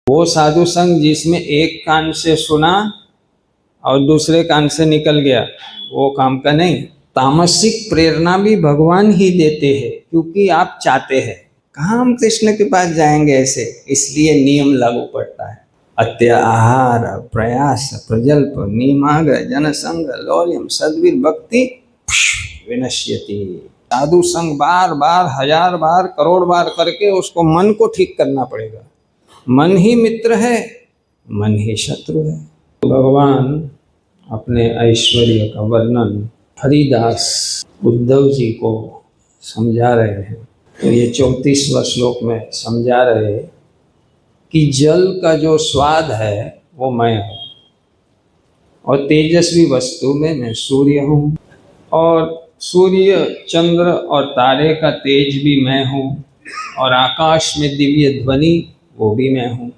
वो साधु संग जिसमें एक कान से सुना और दूसरे कान से निकल गया, वो काम का नहीं। तामसिक प्रेरणा भी भगवान ही देते हैं, क्योंकि आप चाहते हैं। कहाँ हम कृष्ण के पास जाएंगे ऐसे, इसलिए नियम लागू पड़ता है। अत्याहार प्रयास प्रजल्प नियमाग्र जनसंग लौर्यम सद्वीर भक्ति विनश्यति। साधु संग बार बार, हजार बार, करोड़ बार करके उसको मन को ठीक करना पड़ेगा। मन ही मित्र है, मन ही शत्रु है। भगवान अपने ऐश्वर्य का वर्णन हरिदास उद्धव जी को समझा रहे हैं। तो ये 34वां श्लोक में समझा रहे हैं कि जल का जो स्वाद है वो मैं हूँ, और तेजस्वी वस्तु में मैं सूर्य हूँ, और सूर्य चंद्र और तारे का तेज भी मैं हूँ, और आकाश में दिव्य ध्वनि वो भी मैं हूँ।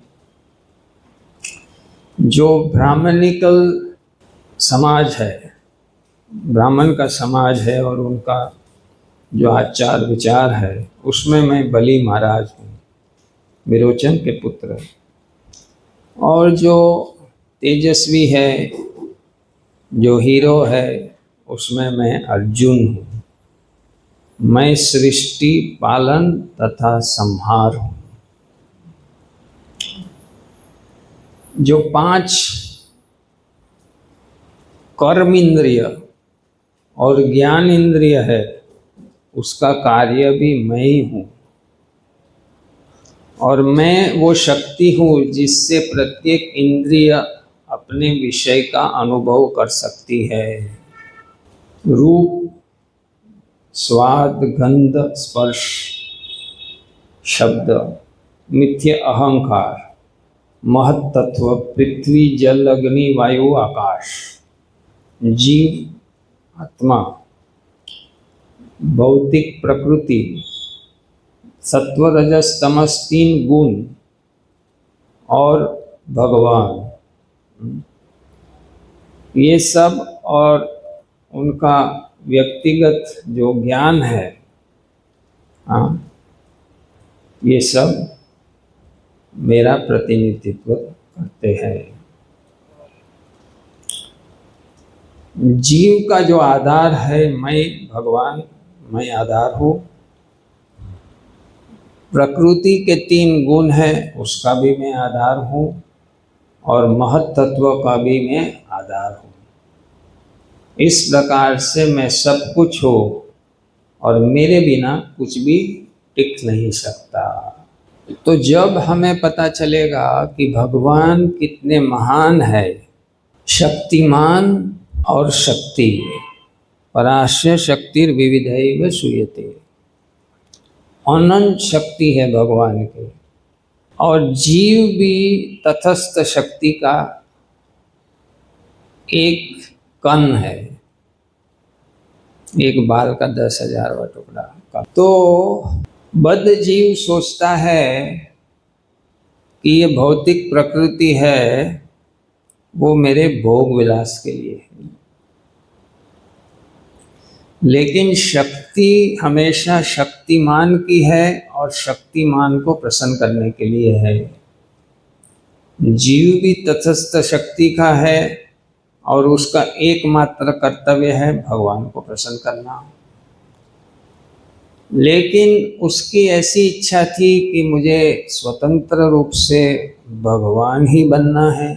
जो ब्राह्मणिकल समाज है, ब्राह्मण का समाज है, और उनका जो आचार विचार है, उसमें मैं बलि महाराज हूँ, विरोचन के पुत्र। और जो तेजस्वी है, जो हीरो है, उसमें मैं अर्जुन हूँ। मैं सृष्टि पालन तथा संहार हूँ। जो 5 कर्म इंद्रिय और ज्ञान इंद्रिय है, उसका कार्य भी मैं ही हूँ। और मैं वो शक्ति हूँ जिससे प्रत्येक इंद्रिय अपने विषय का अनुभव कर सकती है। रूप, स्वाद, गंध, स्पर्श, शब्द, मिथ्य अहंकार, महत्तत्व, पृथ्वी जल अग्नि वायु आकाश, जीव आत्मा, भौतिक प्रकृति, सत्व रजस तमस 3 गुण, और भगवान, ये सब, और उनका व्यक्तिगत जो ज्ञान है, ये सब मेरा प्रतिनिधित्व करते हैं। जीव का जो आधार है मैं भगवान, मैं आधार हूँ। प्रकृति के 3 गुण है, उसका भी मैं आधार हूँ, और महत तत्व का भी मैं आधार हूँ। इस प्रकार से मैं सब कुछ हूँ, और मेरे बिना कुछ भी टिक नहीं सकता। तो जब हमें पता चलेगा कि भगवान कितने महान है, शक्तिमान और शक्ति, परास्य शक्तिर्विविधैव सूयते, अनंत शक्ति है भगवान की, और जीव भी तटस्थ शक्ति का एक कण है, एक बाल का 10,000वां टुकड़ा का। तो बद्ध जीव सोचता है कि ये भौतिक प्रकृति है, वो मेरे भोग विलास के लिए है। लेकिन शक्ति हमेशा शक्तिमान की है, और शक्तिमान को प्रसन्न करने के लिए है। जीव भी तटस्थ शक्ति का है, और उसका एकमात्र कर्तव्य है भगवान को प्रसन्न करना। लेकिन उसकी ऐसी इच्छा थी कि मुझे स्वतंत्र रूप से भगवान ही बनना है,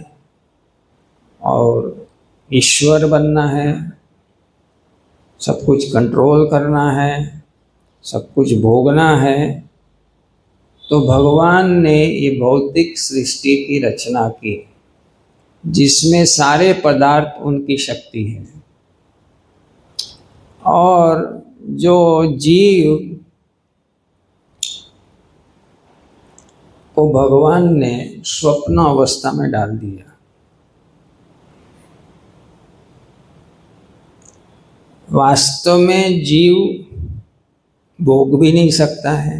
और ईश्वर बनना है, सब कुछ कंट्रोल करना है, सब कुछ भोगना है। तो भगवान ने ये भौतिक सृष्टि की रचना की, जिसमें सारे पदार्थ उनकी शक्ति है। और जो जीव को भगवान ने स्वप्न अवस्था में डाल दिया। वास्तव में जीव भोग भी नहीं सकता है,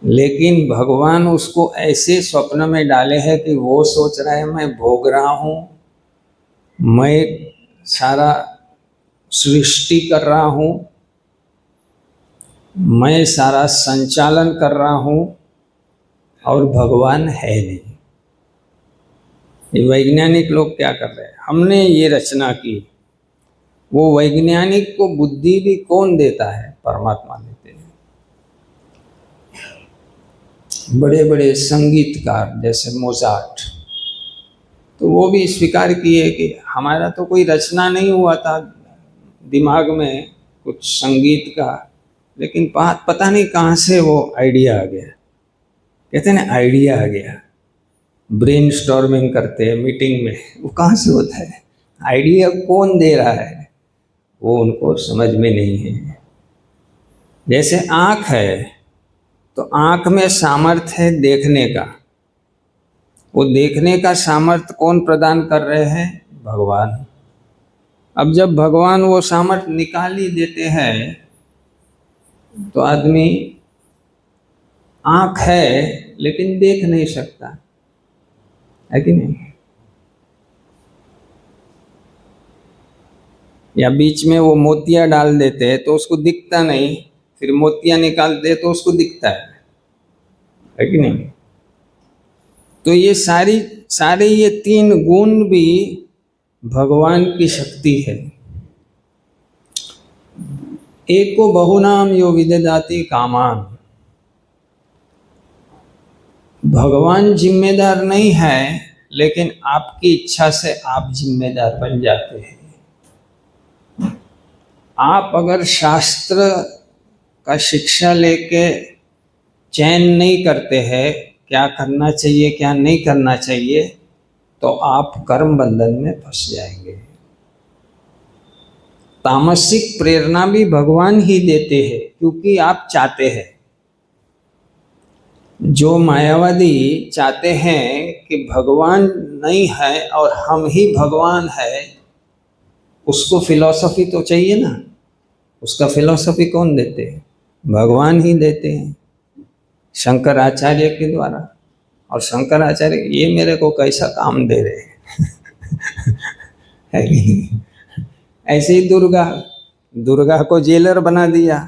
लेकिन भगवान उसको ऐसे स्वप्न में डाले हैं कि वो सोच रहा है मैं भोग रहा हूँ, मैं सारा सृष्टि कर रहा हूँ, मैं सारा संचालन कर रहा हूँ, और भगवान है नहीं। ये वैज्ञानिक लोग क्या कर रहे हैं, हमने ये रचना की, वो वैज्ञानिक को बुद्धि भी कौन देता है, परमात्मा देते हैं। बड़े बड़े संगीतकार जैसे मोजार्ट, तो वो भी स्वीकार किए कि हमारा तो कोई रचना नहीं हुआ था दिमाग में कुछ संगीत का, लेकिन पता नहीं कहाँ से वो आइडिया आ गया। कहते हैं ना, आइडिया आ गया। ब्रेन स्टॉर्मिंग करते हैं मीटिंग में, वो कहाँ से होता है, आइडिया कौन दे रहा है, वो उनको समझ में नहीं है। जैसे आँख है, तो आँख में सामर्थ्य है देखने का, वो देखने का सामर्थ्य कौन प्रदान कर रहे हैं, भगवान। अब जब भगवान वो सामर्थ्य निकाल ही देते हैं, तो आदमी आँख है लेकिन देख नहीं सकता, है कि नहीं। या बीच में वो मोतिया डाल देते हैं तो उसको दिखता नहीं, फिर मोतिया निकालते तो उसको दिखता है कि नहीं। तो ये सारे ये तीन गुण भी भगवान की शक्ति है। एको बहुनाम यो विदधाति कामान, भगवान जिम्मेदार नहीं है, लेकिन आपकी इच्छा से आप जिम्मेदार बन जाते हैं। आप अगर शास्त्र का शिक्षा लेके चयन नहीं करते हैं क्या करना चाहिए क्या नहीं करना चाहिए, तो आप कर्म बंधन में फंस जाएंगे। तामसिक प्रेरणा भी भगवान ही देते हैं, क्योंकि आप चाहते हैं। जो मायावादी चाहते हैं कि भगवान नहीं है और हम ही भगवान है, उसको फिलॉसफी तो चाहिए ना, उसका फिलॉसफी कौन देते हैं, भगवान ही देते हैं, शंकराचार्य के द्वारा। और शंकराचार्य ये मेरे को कैसा काम दे रहे हैं है कि नहीं। ऐसे ही दुर्गा को जेलर बना दिया,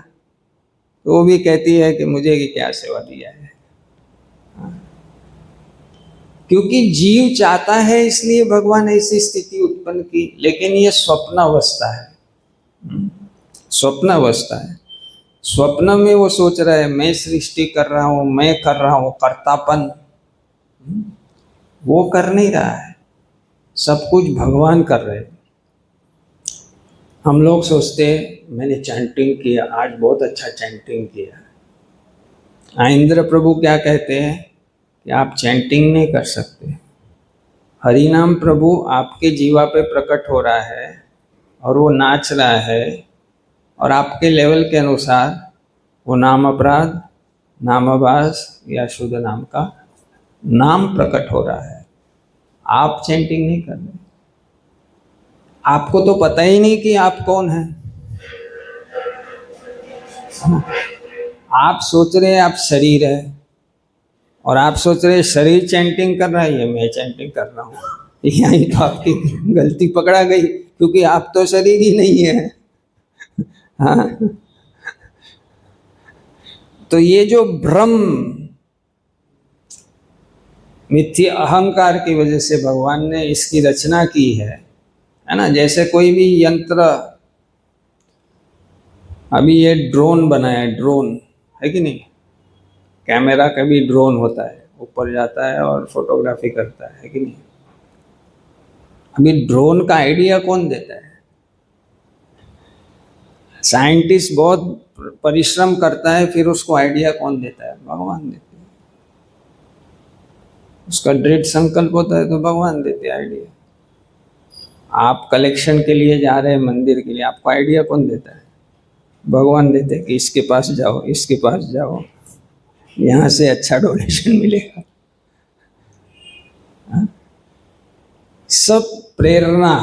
तो वो भी कहती है कि मुझे की क्या सेवा दिया है। क्योंकि जीव चाहता है, इसलिए भगवान ऐसी स्थिति उत्पन्न की। लेकिन ये स्वप्नावस्था है, स्वप्नावस्था है। स्वप्न में वो सोच रहा है मैं सृष्टि कर रहा हूँ, मैं कर रहा हूँ, कर्तापन वो कर नहीं रहा है, सब कुछ भगवान कर रहे हैं। हम लोग सोचते हैं मैंने चैंटिंग किया, आज बहुत अच्छा चैंटिंग किया। इंद्र प्रभु क्या कहते हैं कि आप चैंटिंग नहीं कर सकते। हरिनाम प्रभु आपके जीवा पे प्रकट हो रहा है और वो नाच रहा है, और आपके लेवल के अनुसार वो नाम अपराध, नामाभास या शुद्ध नाम का नाम प्रकट हो रहा है। आप चैंटिंग नहीं कर रहे, आपको तो पता ही नहीं कि आप कौन हैं। आप सोच रहे हैं आप शरीर है, और आप सोच रहे हैं शरीर चैंटिंग कर रहा है, ये मैं चैंटिंग कर रहा हूँ। यही तो आपकी गलती पकड़ा गई, क्योंकि आप तो शरीर ही नहीं है। हाँ, तो ये जो भ्रम, मिथ्या अहंकार की वजह से भगवान ने इसकी रचना की है ना। जैसे कोई भी यंत्र, अभी ये ड्रोन बनाया, ड्रोन है कि नहीं, कैमरा का भी ड्रोन होता है, ऊपर जाता है और फोटोग्राफी करता है कि नहीं। अभी ड्रोन का आइडिया कौन देता है, साइंटिस्ट बहुत परिश्रम करता है, फिर उसको आइडिया कौन देता है, भगवान देते हैं। उसका दृढ़ संकल्प होता है तो भगवान देते हैं आइडिया। आप कलेक्शन के लिए जा रहे हैं मंदिर के लिए, आपको आइडिया कौन देता है, भगवान देते हैं कि इसके पास जाओ, इसके पास जाओ, यहाँ से अच्छा डोनेशन मिलेगा। सब प्रेरणा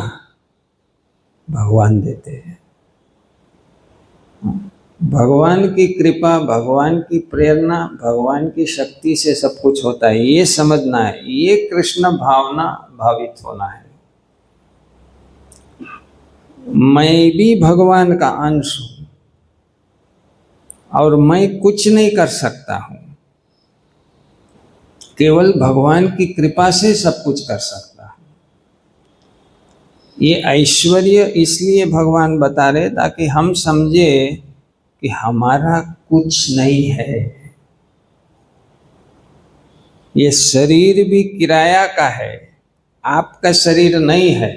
भगवान देते हैं। भगवान की कृपा, भगवान की प्रेरणा, भगवान की शक्ति से सब कुछ होता है, ये समझना है। ये कृष्ण भावना भावित होना है। मैं भी भगवान का अंश हूं और मैं कुछ नहीं कर सकता हूं। केवल भगवान की कृपा से सब कुछ कर सकता है। ये ऐश्वर्य इसलिए भगवान बता रहे ताकि हम समझे कि हमारा कुछ नहीं है, ये शरीर भी किराया का है, आपका शरीर नहीं है।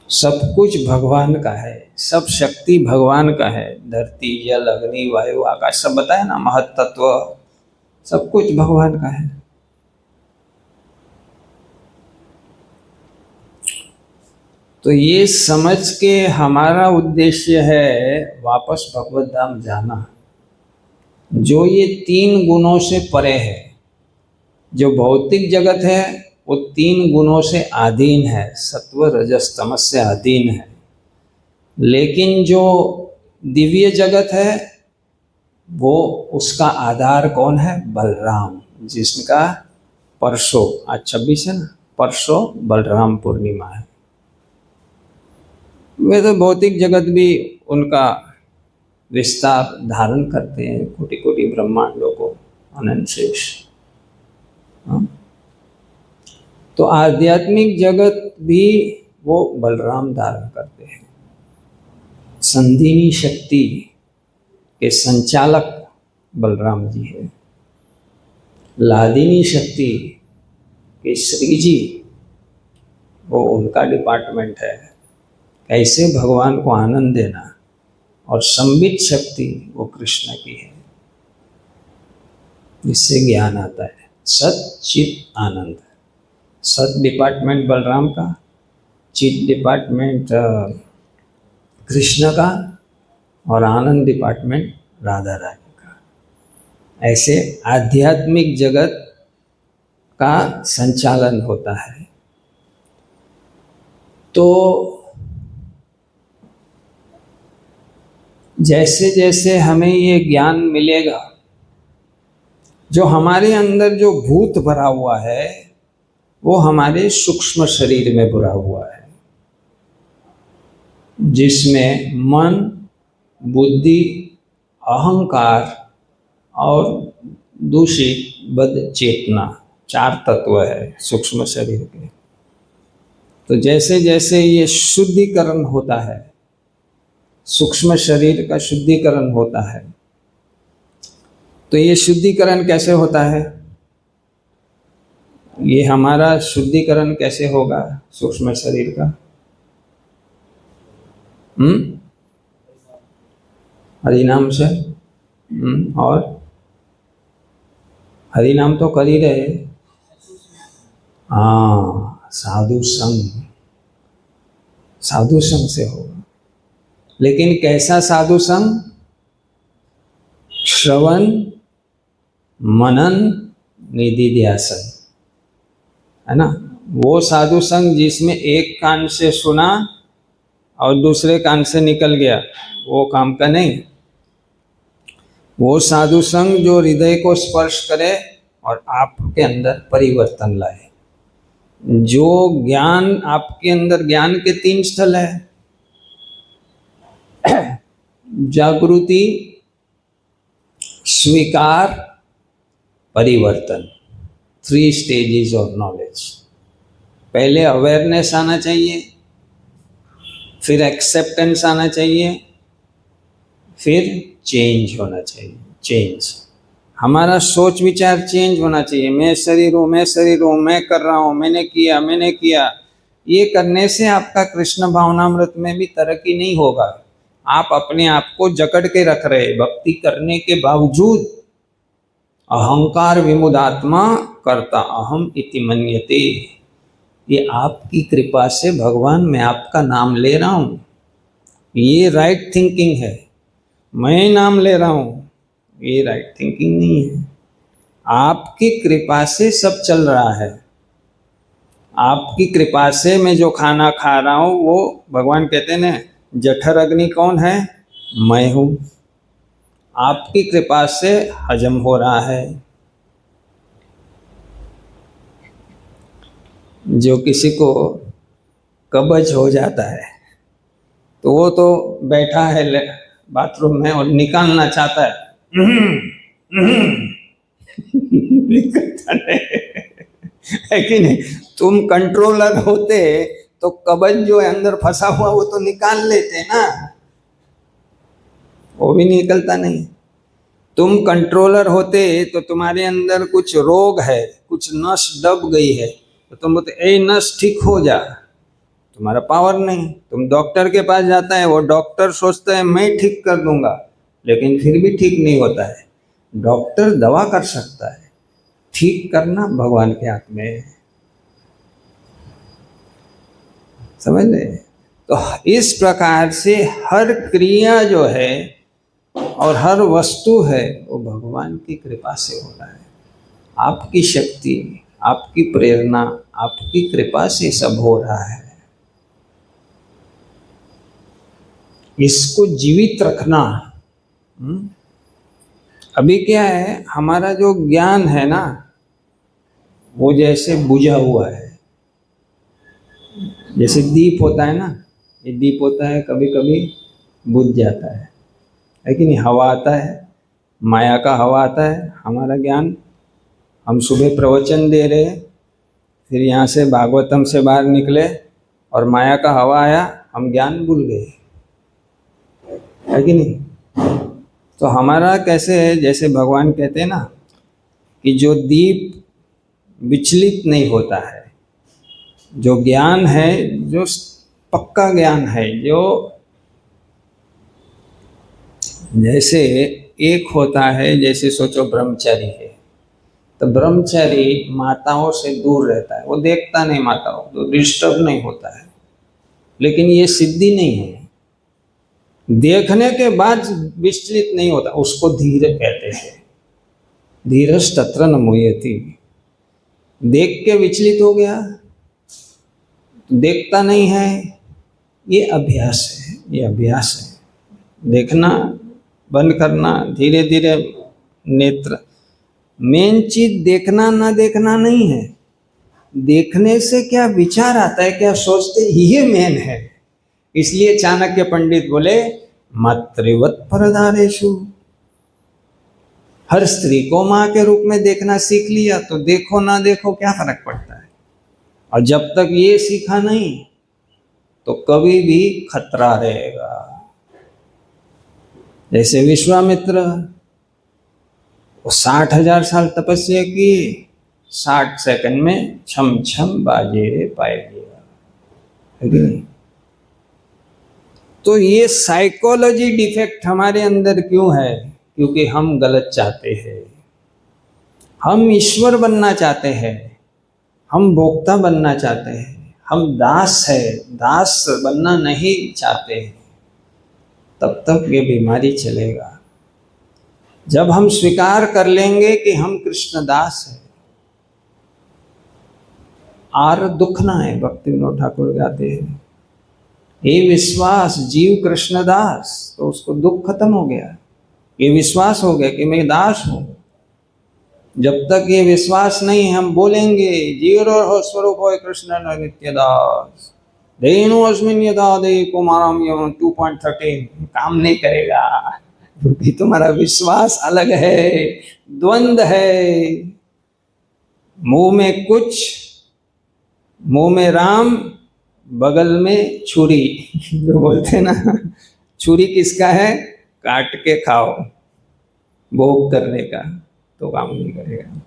सब कुछ भगवान का है, सब शक्ति भगवान का है। धरती, जल, अग्नि, वायु, आकाश सब बताया ना, महत्त्व सब कुछ भगवान का है। तो ये समझ के हमारा उद्देश्य है वापस भगवत धाम जाना, जो ये 3 गुणों से परे है। जो भौतिक जगत है वो 3 गुणों से अधीन है, सत्व रजस तमस से अधीन है। लेकिन जो दिव्य जगत है वो उसका आधार कौन है? बलराम, जिसका परसों, आज 26 है ना, परसों बलराम पूर्णिमा है। वे तो भौतिक जगत भी उनका विस्तार धारण करते हैं, कोटि कोटि ब्रह्मांडों को, अनंत शेष। तो आध्यात्मिक जगत भी वो बलराम धारण करते हैं। संधिनी शक्ति के संचालक बलराम जी है। लादिनी शक्ति के श्री जी, वो उनका डिपार्टमेंट है, कैसे भगवान को आनंद देना। और संबित शक्ति वो कृष्ण की है, इससे ज्ञान आता है। सत चित आनंद, सत डिपार्टमेंट बलराम का, चित डिपार्टमेंट कृष्ण का, और आनंद डिपार्टमेंट राधा रानी का। ऐसे आध्यात्मिक जगत का संचालन होता है। तो जैसे जैसे हमें ये ज्ञान मिलेगा, जो हमारे अंदर जो भूत भरा हुआ है वो हमारे सूक्ष्म शरीर में भरा हुआ है, जिसमें मन, बुद्धि, अहंकार और दूषित बद चेतना, 4 तत्व है सूक्ष्म शरीर के। तो जैसे जैसे ये शुद्धिकरण होता है, सूक्ष्म शरीर का शुद्धिकरण होता है, तो ये शुद्धिकरण कैसे होता है? ये हमारा शुद्धिकरण कैसे होगा सूक्ष्म शरीर का? हरिनाम से। और हरिनाम तो कर ही रहे। हाँ, साधु संग, साधु संग से होगा। लेकिन कैसा साधु संग? श्रवण, मनन, निधिध्यासन, है ना। वो साधु संग जिसमें एक कान से सुना और दूसरे कान से निकल गया, वो काम का नहीं। वो साधु संग जो हृदय को स्पर्श करे और आपके अंदर परिवर्तन लाए। जो ज्ञान आपके अंदर, ज्ञान के 3 स्थल है, जागृति, स्वीकार, परिवर्तन, 3 स्टेजेस ऑफ नॉलेज। पहले अवेयरनेस आना चाहिए, फिर एक्सेप्टेंस आना चाहिए, फिर चेंज होना चाहिए। चेंज, हमारा सोच विचार चेंज होना चाहिए। मैं शरीर हूँ, मैं शरीर हूँ, मैं कर रहा हूँ, मैंने किया, मैंने किया। ये करने से आपका कृष्ण भावनामृत में भी तरक्की नहीं होगा। आप अपने आप को जकड़ के रख रहे, भक्ति करने के बावजूद। अहंकार विमुदात्मा कर्ता अहम इति मन्यते। ये आपकी कृपा से भगवान मैं आपका नाम ले रहा हूँ, ये राइट थिंकिंग है। मैं नाम ले रहा हूँ, ये राइट थिंकिंग नहीं है। आपकी कृपा से सब चल रहा है। आपकी कृपा से मैं जो खाना खा रहा हूँ वो, भगवान कहते हैं ना, जठर अग्नि कौन है? मैं हूँ। आपकी कृपा से हजम हो रहा है। जो किसी को कब्ज हो जाता है तो वो तो बैठा है बाथरूम में और निकालना चाहता है, निकलता नहीं है कि नहीं। तुम कंट्रोलर होते तो कब्ज जो है अंदर फंसा हुआ वो तो निकाल लेते ना, वो भी निकलता नहीं। तुम कंट्रोलर होते तो तुम्हारे अंदर कुछ रोग है, कुछ नस दब गई है, तो तुम बोलते ए नस ठीक हो जा, तुम्हारा पावर नहीं। तुम डॉक्टर के पास जाता है, वो डॉक्टर सोचता है मैं ठीक कर दूंगा, लेकिन फिर भी ठीक नहीं होता है। डॉक्टर दवा कर सकता है, ठीक करना भगवान के हाथ में है, समझ रहे। तो इस प्रकार से हर क्रिया जो है और हर वस्तु है वो भगवान की कृपा से हो रहा है। आपकी शक्ति, आपकी प्रेरणा, आपकी कृपा से सब हो रहा है। इसको जीवित रखना। अभी क्या है, हमारा जो ज्ञान है ना वो जैसे बुझा हुआ है। जैसे दीप होता है ना, ये दीप होता है कभी कभी बुझ जाता है कि नहीं। हवा आता है, माया का हवा आता है, हमारा ज्ञान। हम सुबह प्रवचन दे रहे, फिर यहाँ से भागवतम से बाहर निकले और माया का हवा आया, हम ज्ञान भूल गए, है कि नहीं। तो हमारा कैसे है, जैसे भगवान कहते हैं ना कि जो दीप विचलित नहीं होता है, जो ज्ञान है, जो पक्का ज्ञान है, जो जैसे एक होता है, जैसे सोचो ब्रह्मचारी है, तो ब्रह्मचारी माताओं से दूर रहता है, वो देखता नहीं माताओं, तो डिस्टर्ब नहीं होता है। लेकिन ये सिद्धि नहीं है, देखने के बाद विचलित नहीं होता, उसको धीर कहते हैं। धीरज तत्र न मुह्यति। देख के विचलित हो गया, देखता नहीं है, ये अभ्यास है, ये अभ्यास है। देखना बंद करना, धीरे धीरे नेत्र। मेन चीज देखना ना देखना नहीं है, देखने से क्या विचार आता है, क्या सोचते, ये मेन है। इसलिए चाणक्य पंडित बोले मातृवत परदारेषु। हर स्त्री को मां के रूप में देखना सीख लिया तो देखो ना देखो क्या फर्क पड़ता है। और जब तक ये सीखा नहीं तो कभी भी खतरा रहेगा। जैसे विश्वामित्र, वो 60,000 साल तपस्या की, 60 सेकंड में छम छम बाजे पाए गया, है कि नहीं। तो ये साइकोलॉजी डिफेक्ट हमारे अंदर क्यों है? क्योंकि हम गलत चाहते हैं। हम ईश्वर बनना चाहते हैं, हम भोक्ता बनना चाहते हैं, हम दास है, दास बनना नहीं चाहते हैं। तब तक ये बीमारी चलेगा। जब हम स्वीकार कर लेंगे कि हम कृष्णदास हैं, आर दुख ना है। भक्ति विनोद ठाकुर गाते हैं, ये विश्वास जीव कृष्णदास, तो उसको दुख खत्म हो गया। ये विश्वास हो गया कि मैं दास हूं। जब तक ये विश्वास नहीं, हम बोलेंगे जीव हो स्वरूप हो कृष्ण नित्य दास, देनु अस्मिन यदा दे कुमारम 2.13, काम नहीं करेगा क्योंकि तुम्हारा विश्वास अलग है, द्वंद है। मुंह में कुछ, मुंह में राम, बगल में छुरी, जो बोलते हैं ना, छुरी किसका है? काट के खाओ, भोग करने का, तो काम नहीं करेगा।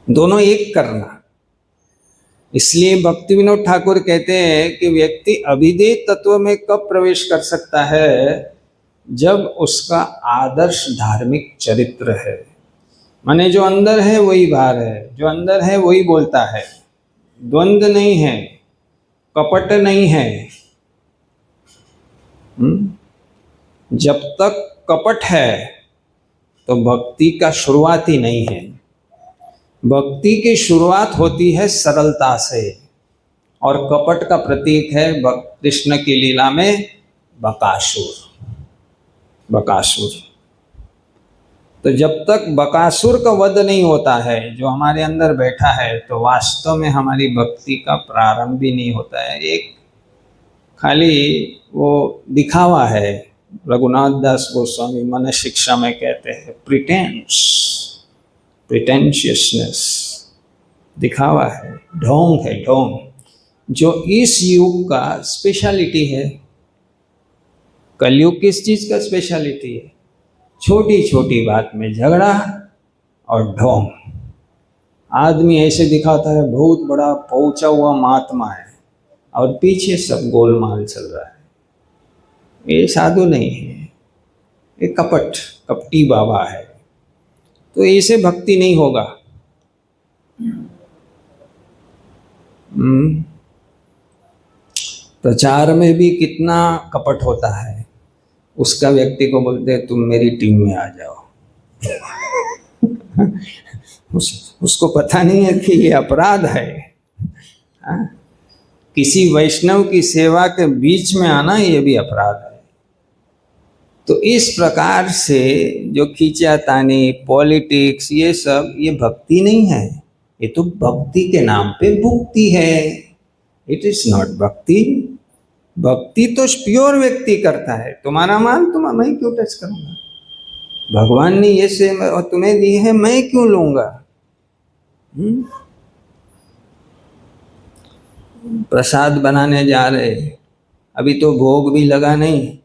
दोनों एक करना। इसलिए भक्ति विनोद ठाकुर कहते हैं कि व्यक्ति अभिधेय तत्व में कब प्रवेश कर सकता है? जब उसका आदर्श धार्मिक चरित्र है। माने जो अंदर है वही बाहर है, जो अंदर है वही बोलता है, द्वंद्व नहीं है, कपट नहीं है। जब तक कपट है तो भक्ति का शुरुआत ही नहीं है। भक्ति की शुरुआत होती है सरलता से, और कपट का प्रतीक है कृष्ण की लीला में बकासुर। बकासुर, तो जब तक बकासुर का वध नहीं होता है, जो हमारे अंदर बैठा है, तो वास्तव में हमारी भक्ति का प्रारंभ भी नहीं होता है। एक खाली वो दिखावा है, रघुनाथ दास गोस्वामी मन शिक्षा में कहते हैं प्रिटेंस, प्रिटेंशियसनेस, दिखावा है, ढोंग है, ढोंग, जो इस युग का स्पेशलिटी है। कलयुग किस चीज का स्पेशलिटी है? छोटी छोटी बात में झगड़ा और ढोंग। आदमी ऐसे दिखाता है बहुत बड़ा पहुंचा हुआ महात्मा है और पीछे सब गोलमाल चल रहा है। ये साधु नहीं है, ये कपट, कपटी बाबा है। तो ऐसे भक्ति नहीं होगा। प्रचार में भी कितना कपट होता है। उसका व्यक्ति को बोलते हैं तुम मेरी टीम में आ जाओ। उसको पता नहीं है कि ये अपराध है। किसी वैष्णव की सेवा के बीच में आना ये भी अपराध है। तो इस प्रकार से जो खींचातानी, पॉलिटिक्स, ये सब, ये भक्ति नहीं है। ये तो भक्ति के नाम पे भुक्ति है। इट इज नॉट भक्ति। भक्ति तो प्योर व्यक्ति करता है। तुम्हारा माल मैं क्यों टच करूंगा? भगवान ने ये से तुम्हें दी है, मैं क्यों लूंगा? प्रसाद बनाने जा रहे, अभी तो भोग भी लगा नहीं,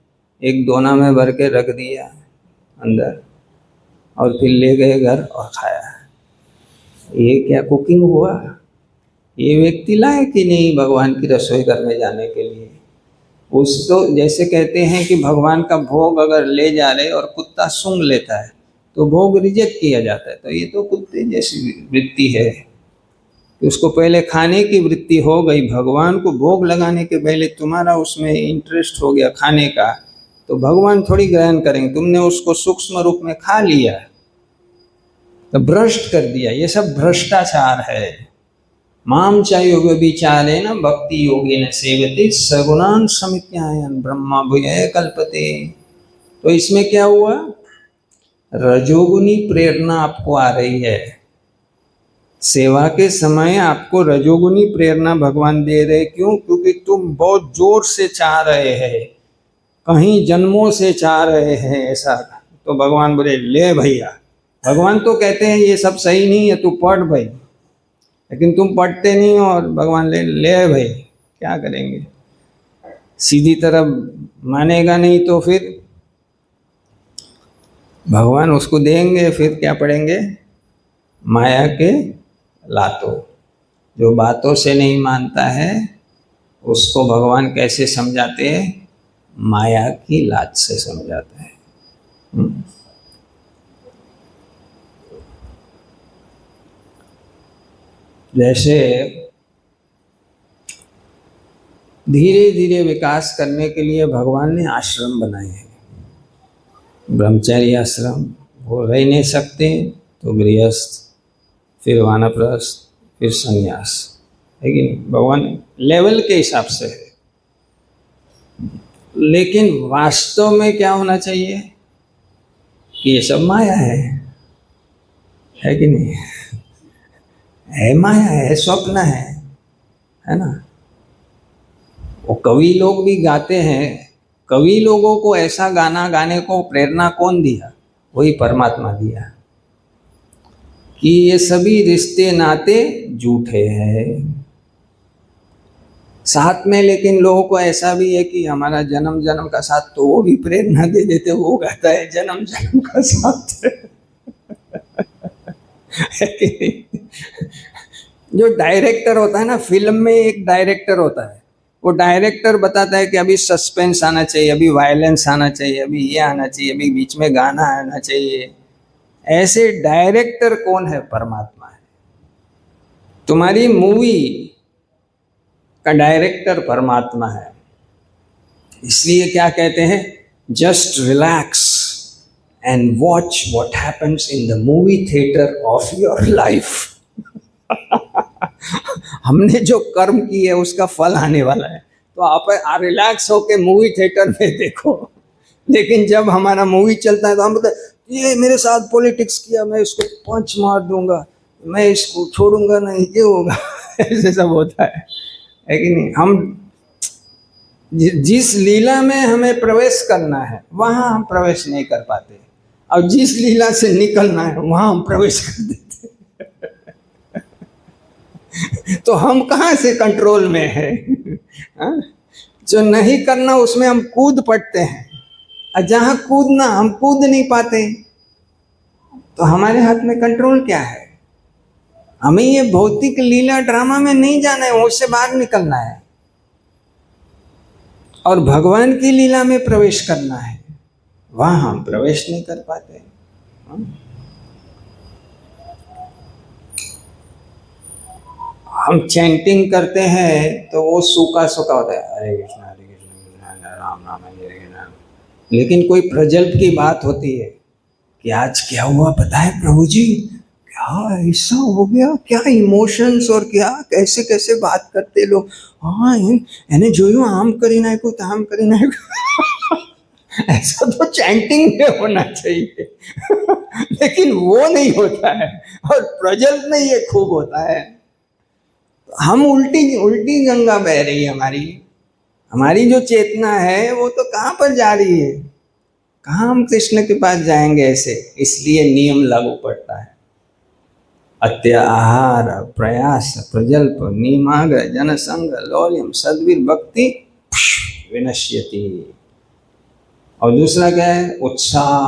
एक दोना में भर के रख दिया अंदर और फिर ले गए घर और खाया। ये क्या कुकिंग हुआ? ये व्यक्ति लायक ही नहीं भगवान की रसोई करने जाने के लिए। उसको जैसे कहते हैं कि भगवान का भोग अगर ले जा रहे और कुत्ता सूंघ लेता है तो भोग रिजेक्ट किया जाता है। तो ये तो कुत्ते जैसी वृत्ति है कि उसको पहले खाने की वृत्ति हो गई, भगवान को भोग लगाने के पहले तुम्हारा उसमें इंटरेस्ट हो गया खाने का, तो भगवान थोड़ी ग्रहण करेंगे। तुमने उसको सूक्ष्म रूप में खा लिया तो भ्रष्ट कर दिया। ये सब भ्रष्टाचार है। माम च योग विचारे न भक्ति योगी न सेवते सगुणान समित्यायन ब्रह्मा भूय कल्पते। तो इसमें क्या हुआ? रजोगुनी प्रेरणा आपको आ रही है। सेवा के समय आपको रजोगुनी प्रेरणा भगवान दे रहे। क्यों? क्योंकि तुम बहुत जोर से चाह रहे हैं, कहीं जन्मों से चाह रहे हैं ऐसा। तो भगवान बोले ले भैया। भगवान तो कहते हैं ये सब सही नहीं है, तू पढ़ भाई, लेकिन तुम पढ़ते नहीं हो और भगवान ले भाई, क्या करेंगे? सीधी तरफ मानेगा नहीं तो फिर भगवान उसको देंगे, फिर क्या पढ़ेंगे? माया के लातों। जो बातों से नहीं मानता है उसको भगवान कैसे समझाते हैं? माया की लात से समझाते हैं। जैसे धीरे धीरे विकास करने के लिए भगवान ने आश्रम बनाए हैं। ब्रह्मचारी आश्रम, वो रह नहीं सकते तो गृहस्थ, फिर वानप्रस्थ, फिर संन्यास, है कि नहीं? भगवान लेवल के हिसाब से है। लेकिन वास्तव में क्या होना चाहिए कि ये सब माया है कि नहीं? है माया है, स्वप्न है ना? वो कवि लोग भी गाते हैं। कवि लोगों को ऐसा गाना गाने को प्रेरणा कौन दिया? वही परमात्मा दिया कि ये सभी रिश्ते नाते झूठे हैं। साथ में लेकिन लोगों को ऐसा भी है कि हमारा जन्म जन्म का साथ, तो वो भी प्रेरणा दे देते। वो गाता है जन्म जन्म का साथ है कि नहीं? जो डायरेक्टर होता है ना, फिल्म में एक डायरेक्टर होता है, वो डायरेक्टर बताता है कि अभी सस्पेंस आना चाहिए, अभी वायलेंस आना चाहिए, अभी ये आना चाहिए, अभी बीच में गाना आना चाहिए। ऐसे डायरेक्टर कौन है? परमात्मा है। तुम्हारी मूवी का डायरेक्टर परमात्मा है। इसलिए क्या कहते हैं? Just relax and watch what happens in the movie theatre of your life. हमने जो कर्म की है उसका फल आने वाला है, तो आप रिलैक्स होके मूवी थिएटर में देखो। लेकिन जब हमारा मूवी चलता है तो हम बोलते ये मेरे साथ पॉलिटिक्स किया, मैं इसको पंच मार दूंगा, मैं इसको छोड़ूंगा नहीं, ये होगा। ऐसे सब होता है कि नहीं? हम जिस लीला में हमें प्रवेश करना है वहां हम प्रवेश नहीं कर पाते, और जिस लीला से निकलना है वहां हम प्रवेश कर देते। तो हम कहाँ से कंट्रोल में है? हाँ? जो नहीं करना उसमें हम कूद पड़ते हैं, और जहां कूदना हम कूद नहीं पाते। तो हमारे हाथ में कंट्रोल क्या है? हमें ये भौतिक लीला ड्रामा में नहीं जाना है, उससे बाहर निकलना है और भगवान की लीला में प्रवेश करना है। वहां हम प्रवेश नहीं कर पाते। हम चैंटिंग करते हैं तो वो सूखा सूखा होता है, हरे कृष्णा कृष्णा राम राम हरे हरे। लेकिन कोई प्रजल्प की बात होती है कि आज क्या हुआ पता है प्रभु जी, क्या ऐसा हो गया, क्या इमोशंस और क्या कैसे कैसे बात करते लोग। हाँ એને જોયું આમ કરી નાખ્યું આમ કરી નાખ્યું। ऐसा तो चैंटिंग में होना चाहिए। लेकिन वो नहीं होता है, और प्रजल्प में ये खूब होता है। हम उल्टी उल्टी गंगा बह रही है हमारी जो चेतना है वो तो कहाँ पर जा रही है? कहाँ हम कृष्ण के पास जाएंगे ऐसे? इसलिए नियम लागू पड़ता है। अत्याहार प्रयास प्रजल्प नियमाग्र जनसंग लौल्यम सद्वीर भक्ति विनश्यति। और दूसरा क्या है? उत्साह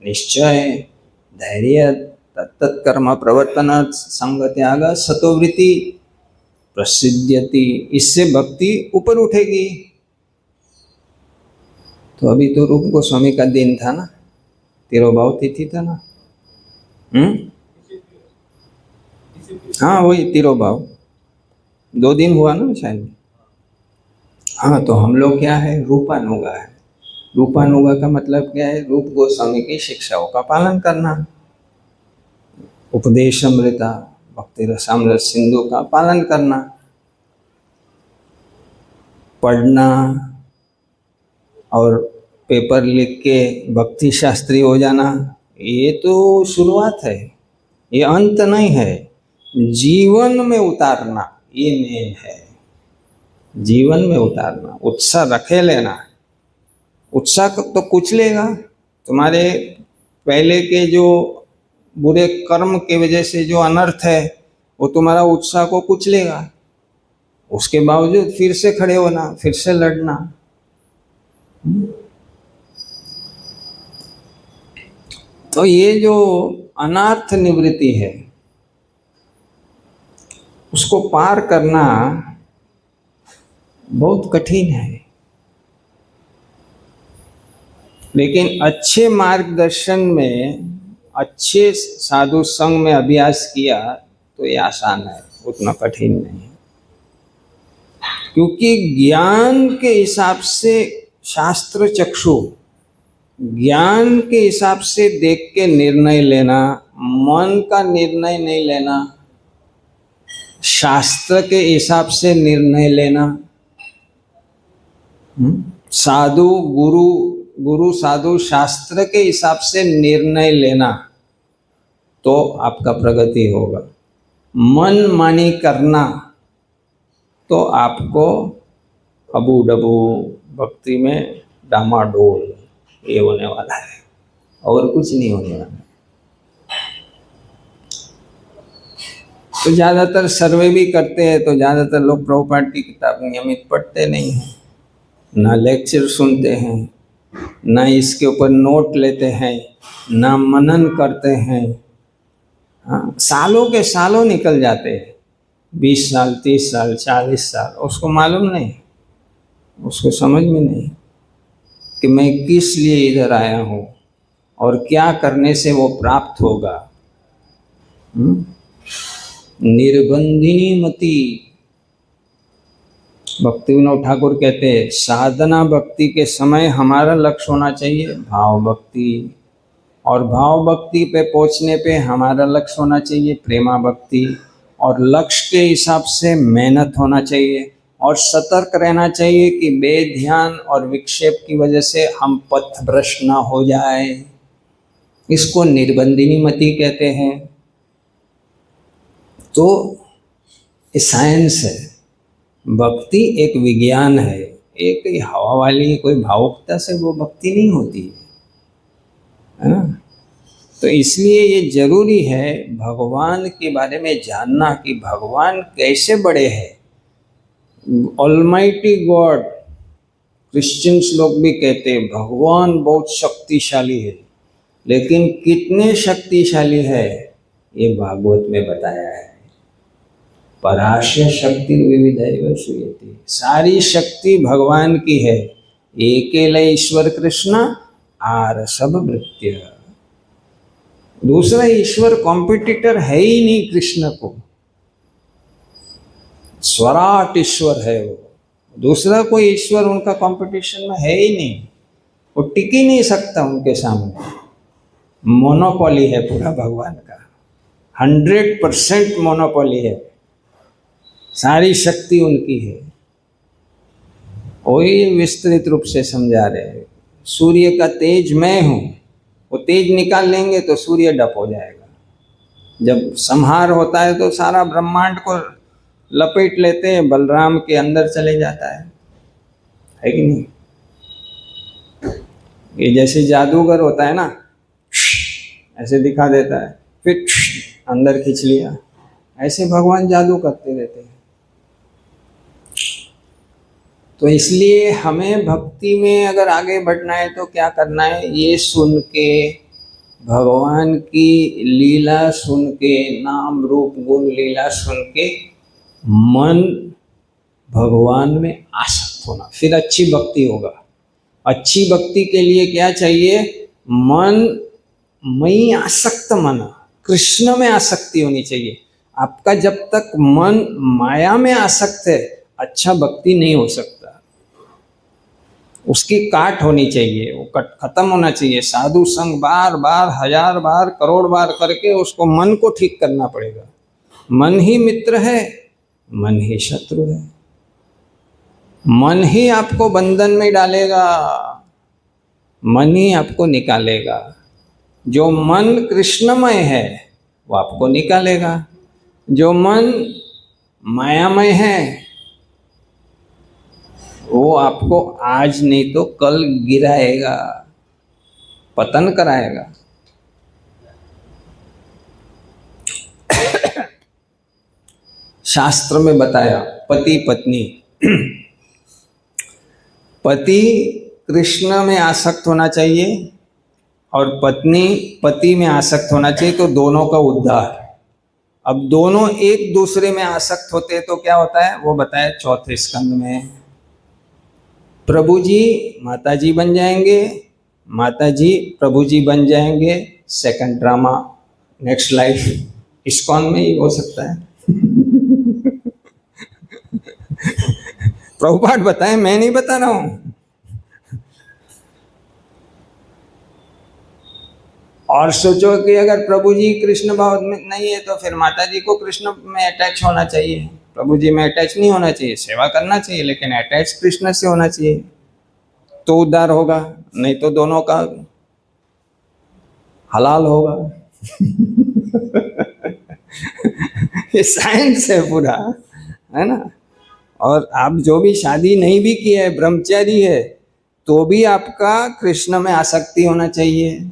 निश्चय धैर्य तत्कर्म प्रवर्तन संग त्याग सतोवृत्ति प्रसिद्ध्यति। इससे भक्ति ऊपर उठेगी। तो अभी तो रूप गोस्वामी का दिन था ना, तिरुभाव तिथि था ना। हाँ वही तिरुभाव 2 दिन हुआ ना शायद। हाँ तो हम लोग क्या है? रूपानुगा है। रूपानुगा का मतलब क्या है? रूप गोस्वामी की शिक्षाओं का पालन करना, उपदेश अमृता भक्ति रसामृत सिंधु का पालन करना, पढ़ना और पेपर लिख के भक्ति शास्त्री हो जाना, ये तो शुरुआत है, ये अंत नहीं है। जीवन में उतारना ये मेन है। जीवन में उतारना, उत्साह रखे लेना। उत्साह तो कुछ लेगा तुम्हारे पहले के जो बुरे कर्म की वजह से जो अनर्थ है वो तुम्हारा उत्साह को कुछ लेगा। उसके बावजूद फिर से खड़े होना, फिर से लड़ना। तो ये जो अनार्थ निवृत्ति है उसको पार करना बहुत कठिन है। लेकिन अच्छे मार्गदर्शन में, अच्छे साधु संग में अभ्यास किया तो ये आसान है, उतना कठिन नहीं है। क्योंकि ज्ञान के हिसाब से शास्त्र चक्षु, ज्ञान के हिसाब से देख के निर्णय लेना, मन का निर्णय नहीं लेना, शास्त्र के हिसाब से निर्णय लेना। साधु गुरु साधु शास्त्र के हिसाब से निर्णय लेना तो आपका प्रगति होगा। मन मानी करना तो आपको अबू डबू भक्ति में डामाडोल ये होने वाला है, और कुछ नहीं होने वाला। तो ज़्यादातर सर्वे भी करते हैं तो ज़्यादातर लोग प्रभुपाद की किताब नियमित पढ़ते नहीं हैं, ना लेक्चर सुनते हैं, ना इसके ऊपर नोट लेते हैं, ना मनन करते हैं। हाँ, सालों के सालों निकल जाते हैं, 20 साल 30 साल 40 साल, उसको मालूम नहीं, उसको समझ में नहीं कि मैं किस लिए इधर आया हूँ और क्या करने से वो प्राप्त होगा। निर्बंधिनी मति। भक्ति विनोद ठाकुर कहते हैं साधना भक्ति के समय हमारा लक्ष्य होना चाहिए भाव भक्ति, और भाव भक्ति पे पहुंचने पे हमारा लक्ष्य होना चाहिए प्रेमा भक्ति, और लक्ष्य के हिसाब से मेहनत होना चाहिए और सतर्क रहना चाहिए कि बेध्यान और विक्षेप की वजह से हम पथ भ्रष्ट ना हो जाए। इसको निर्बंधिनी मति कहते हैं। तो साइंस है, भक्ति एक विज्ञान है, एक ही हवा वाली कोई भावुकता से वो भक्ति नहीं होती है ना। तो इसलिए ये जरूरी है भगवान के बारे में जानना कि भगवान कैसे बड़े हैं। ऑलमाइटी गॉड, क्रिश्चियंस लोग भी कहते हैं भगवान बहुत शक्तिशाली है, लेकिन कितने शक्तिशाली है ये भागवत में बताया है। पराशय शक्ति विविधैव श्रूयते, सारी शक्ति भगवान की है। एकेल ईश्वर कृष्ण आर सब भृत्य, दूसरा ईश्वर कॉम्पिटिटर है ही नहीं कृष्ण को, स्वराट ईश्वर है वो, दूसरा कोई ईश्वर उनका कंपटीशन में है ही नहीं, वो टिक ही नहीं सकता उनके सामने। मोनोपोली है पूरा भगवान का, 100% मोनोपोली है, सारी शक्ति उनकी है। वही विस्तृत रूप से समझा रहे हैं, सूर्य का तेज मैं हूँ, वो तेज निकाल लेंगे तो सूर्य डप हो जाएगा। जब संहार होता है तो सारा ब्रह्मांड को लपेट लेते हैं, बलराम के अंदर चले जाता है कि नहीं। ये जैसे जादूगर होता है ना, ऐसे दिखा देता है फिर अंदर खींच लिया, ऐसे भगवान जादू करते रहते हैं। तो इसलिए हमें भक्ति में अगर आगे बढ़ना है तो क्या करना है, ये सुन के भगवान की लीला सुन के, नाम रूप गुण लीला सुन के मन भगवान में आसक्त होना, फिर अच्छी भक्ति होगा। अच्छी भक्ति के लिए क्या चाहिए, मन में आसक्त, मन कृष्ण में आसक्ति होनी चाहिए। आपका जब तक मन माया में आसक्त है अच्छा भक्ति नहीं हो सकता, उसकी काट होनी चाहिए, वो खत्म होना चाहिए। साधु संग बार बार 1000 बार करोड़ बार करके उसको मन को ठीक करना पड़ेगा। मन ही मित्र है, मन ही शत्रु है, मन ही आपको बंधन में डालेगा, मन ही आपको निकालेगा। जो मन कृष्णमय है वो आपको निकालेगा, जो मन मायामय है वो आपको आज नहीं तो कल गिराएगा, पतन कराएगा। शास्त्र में बताया पति पत्नी, पति कृष्ण में आसक्त होना चाहिए और पत्नी पति में आसक्त होना चाहिए, तो दोनों का उद्धार। अब दोनों एक दूसरे में आसक्त होते तो क्या होता है वो बताया चौथे स्कंद में। प्रभु जी माता जी बन जाएंगे, माता जी प्रभु जी बन जाएंगे, second drama next life ISKCON में ही हो सकता है। प्रभुपाद बताएं, मैं नहीं बता रहा हूं। और सोचो कि अगर प्रभु जी कृष्ण भाव में नहीं है तो फिर माता जी को कृष्ण में अटैच होना चाहिए, प्रभु जी में अटैच नहीं होना चाहिए। सेवा करना चाहिए लेकिन अटैच कृष्ण से होना चाहिए तो उद्धार होगा, नहीं तो दोनों का हलाल होगा। ये साइंस है पूरा, है ना। और आप जो भी शादी नहीं भी की है, ब्रह्मचारी है, तो भी आपका कृष्ण में आसक्ति होना चाहिए।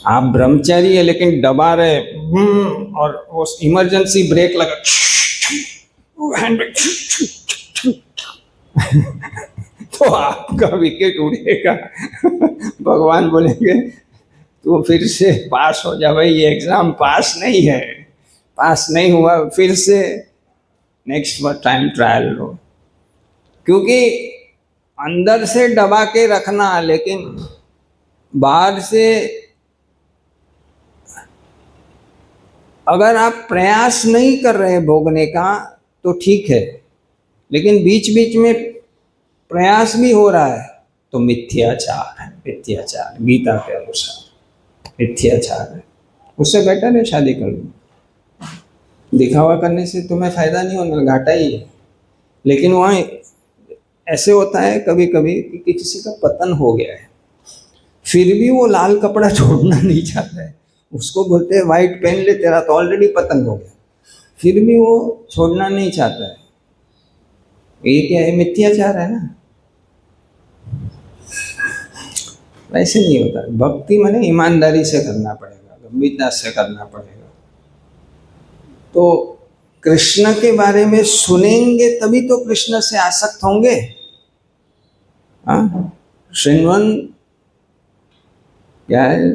आप ब्रह्मचारी है लेकिन दबा रहे और वो इमरजेंसी ब्रेक लगा, हैंड ब्रेक, तो आपका विकेट उड़ेगा। भगवान बोलेंगे तू फिर से पास हो जा भाई, ये एग्जाम पास नहीं है, पास नहीं हुआ फिर से नेक्स्ट टाइम ट्रायल लो। क्योंकि अंदर से दबा के रखना, लेकिन बाहर से अगर आप प्रयास नहीं कर रहे भोगने का तो ठीक है, लेकिन बीच बीच में प्रयास भी हो रहा है तो मिथ्याचार है। मिथ्याचार गीता के अनुसार मिथ्याचार है, उससे बेटर है शादी कर लो। दिखावा करने से तुम्हें फायदा नहीं होना, घाटा ही है। लेकिन वहाँ ऐसे होता है कभी कभी कि किसी का पतन हो गया है, फिर भी वो लाल कपड़ा छोड़ना नहीं चाहता है, उसको बोलते हैं वाइट पहन ले, तेरा तो ऑलरेडी पतन हो गया, फिर भी वो छोड़ना नहीं चाहता है। ये क्या है? मिथ्याचार है ना। वैसे नहीं होता। भक्ति माने ईमानदारी से करना पड़ेगा, गंभीरता से करना पड़ेगा। तो कृष्ण के बारे में सुनेंगे तभी तो कृष्ण से आसक्त होंगे। हाँ, श्रृण्वन क्या है?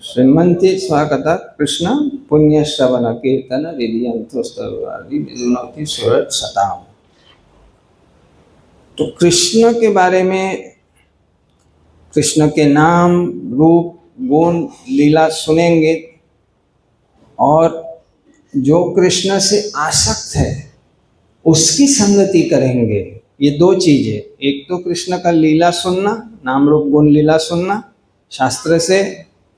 श्रृण्वन्ति स्वागता कृष्ण पुण्य श्रवण कीर्तन हृदयंतोस्तवादि विदुनोति सुरत सताम। तो कृष्ण के बारे में, कृष्ण के नाम, रूप, गुण, लीला सुनेंगे और जो कृष्ण से आसक्त है उसकी संगति करेंगे। ये दो चीजें, एक तो कृष्ण का लीला सुनना, नाम रूप गुण लीला सुनना शास्त्र से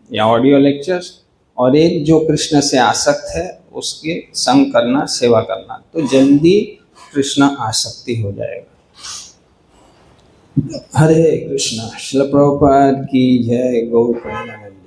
या ऑडियो लेक्चर्स, और एक जो कृष्ण से आसक्त है उसके संग करना, सेवा करना, तो जल्दी कृष्ण आसक्ति हो जाएगा। हरे कृष्णा। श्रील प्रभुपाद की जय। गौर प्रेमानंद।